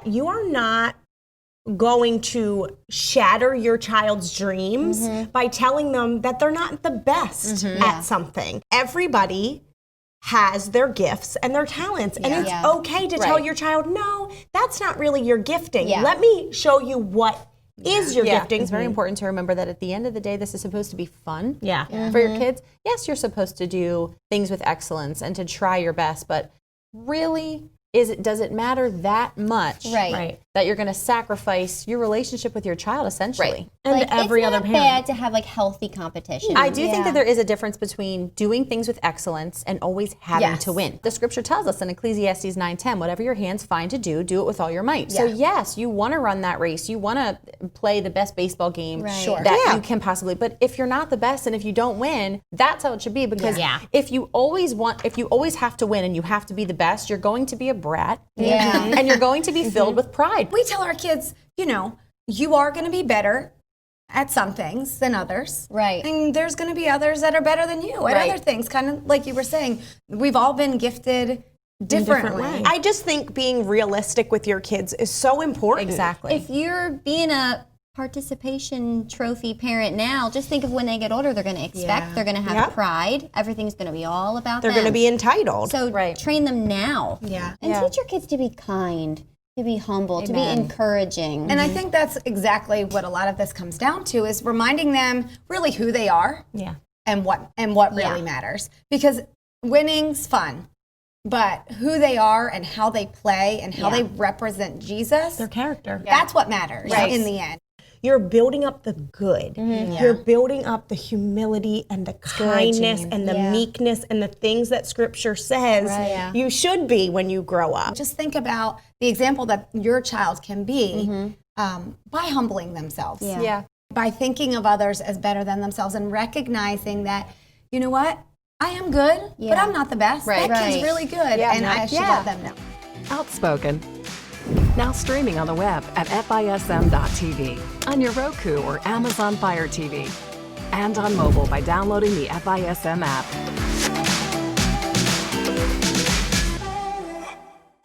you are not going to shatter your child's dreams by telling them that they're not the best at something. Everybody has their gifts and their talents, and it's okay to tell your child, no, that's not really your gifting. Let me show you what is your gifting. It's very important to remember that at the end of the day, this is supposed to be fun for your kids. Yes, you're supposed to do things with excellence and to try your best, but really, does it matter that much that you're going to sacrifice your relationship with your child, essentially? And like, every other parent. It's parent. not bad to have like healthy competition. I do think that there is a difference between doing things with excellence and always having to win. The scripture tells us in Ecclesiastes 9:10, whatever your hands find to do it with all your might. So yes, you want to run that race. You want to play the best baseball game that you can possibly. But if you're not the best and if you don't win, that's how it should be. Because if you always have to win and you have to be the best, you're going to be a brat. And you're going to be filled with pride. We tell our kids, you are going to be better at some things than others. Right. And there's going to be others that are better than you at other things. Kind of like you were saying, we've all been gifted differently. I just think being realistic with your kids is so important. Exactly. If you're being a participation trophy parent now, just think of when they get older, they're going to expect, they're going to have pride. Everything's going to be all about They're them. going to be entitled. So train them now. And teach your kids to be kind, to be humble, to be encouraging. And I think that's exactly what a lot of this comes down to, is reminding them really who they are and what really matters. Because winning's fun, but who they are and how they play and how they represent Jesus, their character. That's what matters in the end. You're building up the good. You're building up the humility and the kindness and the meekness and the things that Scripture says you should be when you grow up. Just think about the example that your child can be by humbling themselves. By thinking of others as better than themselves and recognizing that, you know what, I am good, but I'm not the best. That kid's really good, and I should let them know. Outspoken. Now streaming on the web at FISM.tv, on your Roku or Amazon Fire TV, and on mobile by downloading the FISM app.